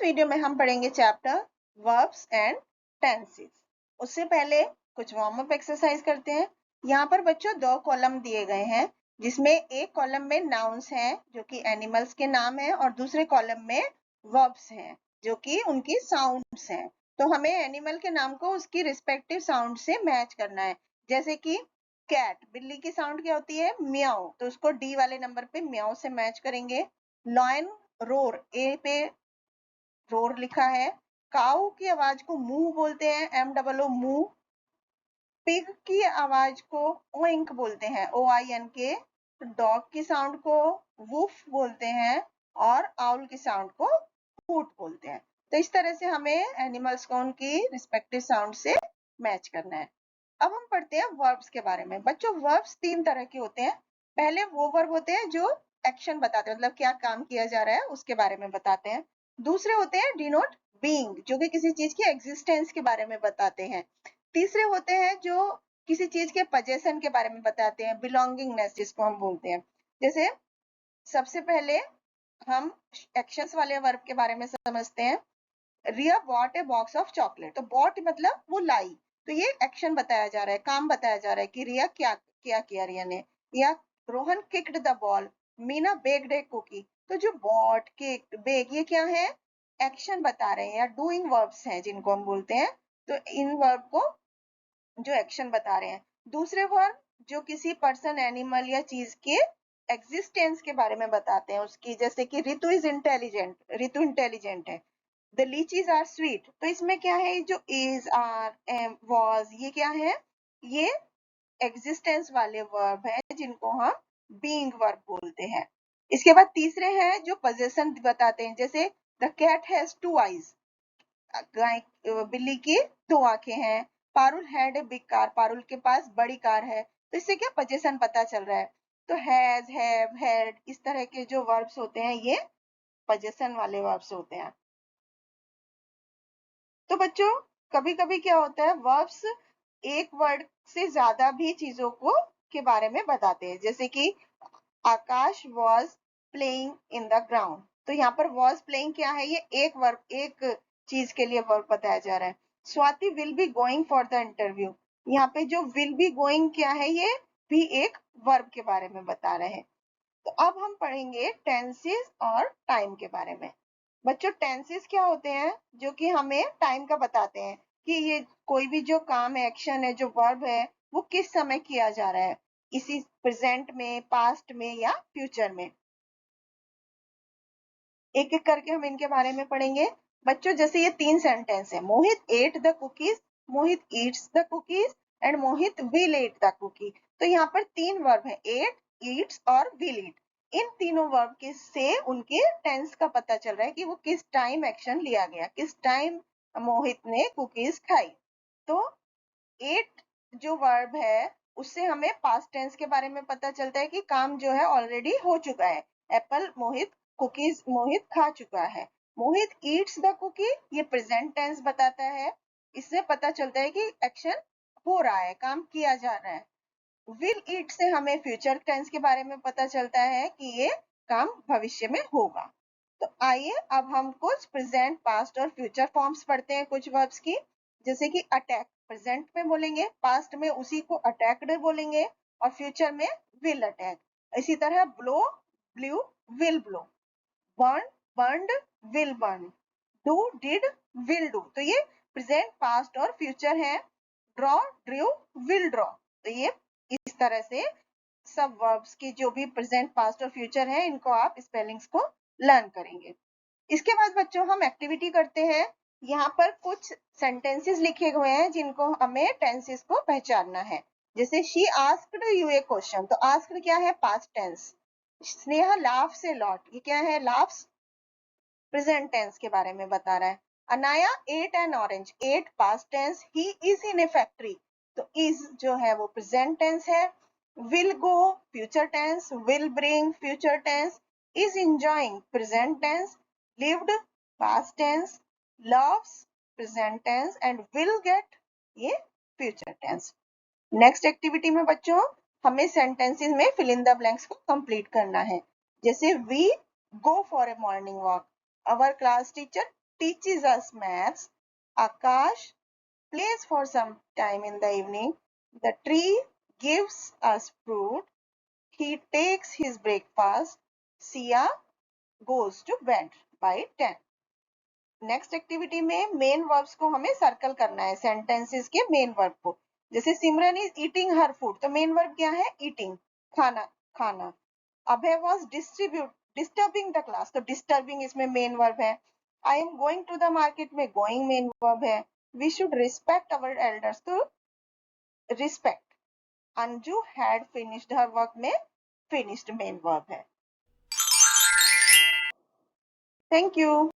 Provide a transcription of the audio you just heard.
Video में हम पढ़ेंगे चैप्टर वर्ब्स एंड टेंसेस। उससे पहले कुछ वार्म अप एक्सरसाइज करते हैं। यहाँ पर बच्चों 2 कॉलम दिए गए हैं, जिसमें एक कॉलम में नाउन्स हैं जो कि एनिमल्स के नाम हैं, और दूसरे कॉलम में वर्ब्स हैं जो कि उनकी साउंड्स हैं। तो हमें एनिमल के नाम को उसकी रिस्पेक्टिव साउंड से मैच करना है। जैसे कि कैट, बिल्ली की साउंड क्या होती है? म्याऊ, तो उसको डी वाले नंबर पे म्याऊ से मैच करेंगे। लॉयन, रोर, ए पे रोर लिखा है। काऊ की आवाज को मुंह बोलते हैं, MOO मुंह। पिग की आवाज को ओइंक बोलते हैं, OINK। डॉग की साउंड को वूफ बोलते हैं, और आउल की साउंड को हूट बोलते हैं। तो इस तरह से हमें एनिमल्स को उनकी रिस्पेक्टिव साउंड से मैच करना है। अब हम पढ़ते हैं वर्ब्स के बारे में। बच्चों, वर्ब्स 3 तरह के होते हैं। पहले वो वर्ब होते हैं जो एक्शन बताते हैं, मतलब क्या काम किया जा रहा है उसके बारे में बताते हैं। दूसरे होते हैं डिनोट बीइंग, जो कि किसी चीज की एग्जिस्टेंस के बारे में बताते हैं। तीसरे होते हैं जो किसी चीज के पोजेशन के बारे में बताते हैं, बिलोंगिंगनेस जिसको हम बोलते हैं। जैसे सबसे पहले हम एक्शंस वाले वर्ब के बारे में समझते हैं। Riya bought a box of chocolate, तो बॉट मतलब वो लाई, तो ये एक्शन बताया जा रहा है, काम बताया जा रहा है कि रिया क्या क्या किया रिया ने। या Rohan kicked the ball, Meena baked a cookie, तो जो बॉट, किक्ड, बेक, ये क्या है? एक्शन बता रहे हैं, या डूइंग वर्ब्स हैं जिनको हम बोलते हैं। तो इन वर्ब को जो एक्शन बता रहे हैं। दूसरे वर्ब जो किसी पर्सन, एनिमल या चीज के एग्जिस्टेंस के बारे में बताते हैं उसकी, जैसे कि Ritu is intelligent, Ritu intelligent है। द लीचीज आर स्वीट, तो इसमें क्या है? जो इज, आर, एम, वॉज, ये क्या है? ये एग्जिस्टेंस वाले वर्ब है जिनको हम बीइंग वर्ब बोलते हैं। इसके बाद तीसरे हैं जो पोजेशन बताते हैं, जैसे द कैट हैज 2 आईज, गाय, बिल्ली की 2 आंखें हैं। Parul had a big car, Parul के पास बड़ी कार है। तो इससे क्या पोजीशन पता चल रहा है। तो हैज, हैव, हैड, इस तरह के जो वर्ब्स होते हैं ये पोजीशन वाले वर्ब्स होते हैं। तो बच्चों, कभी कभी क्या होता है, वर्ब्स एक वर्ड से ज्यादा भी चीजों को के बारे में बताते हैं। जैसे कि Akash was playing in the ground, तो यहाँ पर वॉज प्लेइंग क्या है? ये एक वर्ब, एक चीज के लिए वर्ब बताया जा रहा है। Swati will be going for the interview, यहाँ पे जो विल बी गोइंग क्या है? ये भी एक वर्ब के बारे में बता रहे हैं। तो अब हम पढ़ेंगे टेंसेस और टाइम के बारे में। बच्चों, टेंसेस क्या होते हैं? जो कि हमें टाइम का बताते हैं कि ये कोई भी जो काम है, एक्शन है, जो वर्ब है, वो किस समय किया जा रहा है, इसी प्रेजेंट में, पास्ट में, या फ्यूचर में। एक एक करके हम इनके बारे में पढ़ेंगे। बच्चों, जैसे ये 3 सेंटेंस है, Mohit ate the cookies, Mohit eats the cookies, and Mohit will eat the cookie. तो यहाँ पर 3 वर्ब है, एट, ईट्स और विल ईट। इन तीनों वर्ब के से उनके टेंस का पता चल रहा है कि वो किस टाइम एक्शन लिया गया, किस टाइम मोहित ने कुकीज खाई। तो एट जो वर्ब है उससे हमें पास्ट टेंस के बारे में पता चलता है कि काम जो है ऑलरेडी हो चुका है। एप्पल मोहित, कुकीज मोहित खा चुका है। मोहित ईट्स द कुकी, ये प्रेजेंट टेंस बताता है, इससे पता चलता है कि एक्शन हो रहा है, काम किया जा रहा है। विल ईट से हमें फ्यूचर टेंस के बारे में पता चलता है कि ये काम भविष्य में होगा। तो आइए अब हम कुछ प्रेजेंट, पास्ट और फ्यूचर फॉर्म्स पढ़ते हैं कुछ वर्ब्स की। जैसे कि अटैक, प्रेजेंट में बोलेंगे, पास्ट में उसी को अटैक्ड बोलेंगे, और फ्यूचर में विल अटैक। इसी तरह blow, blue, will blow. Burn, burned, will burn. Do, did, will do. तो ये प्रेजेंट, पास्ट और फ्यूचर है। Draw, Drew, will draw. तो ये इस तरह से सब वर्ब्स की जो भी प्रेजेंट, पास्ट और फ्यूचर है, इनको आप स्पेलिंग्स को लर्न करेंगे। इसके बाद बच्चों हम एक्टिविटी करते हैं। यहाँ पर कुछ सेंटेंसेस लिखे हुए हैं जिनको हमें टेंसेस को पहचानना है। जैसे she asked you a question, तो आस्क्ड क्या है? Past tense. Sneha laughs a lot, ये क्या है? लाफ्स प्रेजेंट टेंस के बारे में बता रहा है। Anaya ate an orange, ate past tense. He is in a factory, तो इज जो है वो प्रेजेंट टेंस है। Will go future tense, will bring future tense. Is enjoying present tense, lived past tense, loves present tense, and will get ये future tense. Next activity में बच्चों हमें sentences में फिल इन द ब्लैंक्स को complete करना है। जैसे we go for a morning walk, our class teacher teaches us maths. Akash plays for some time in the evening. The tree gives us fruit. He takes his breakfast. Sia goes to bed by 10. Next activity में main verbs को हमें circle करना है, sentences के main verb को। जैसे Simran is eating her food, तो main verb क्या है? ईटिंग, खाना, खाना। Abhay was disturbing the class, तो डिस्टर्बिंग इसमें मेन वर्ब है। I am going to the market में गोइंग मेन वर्ब है। We should respect our elders, तो respect. Anju had finished her work में फिनिश्ड मेन वर्ब है। Thank you.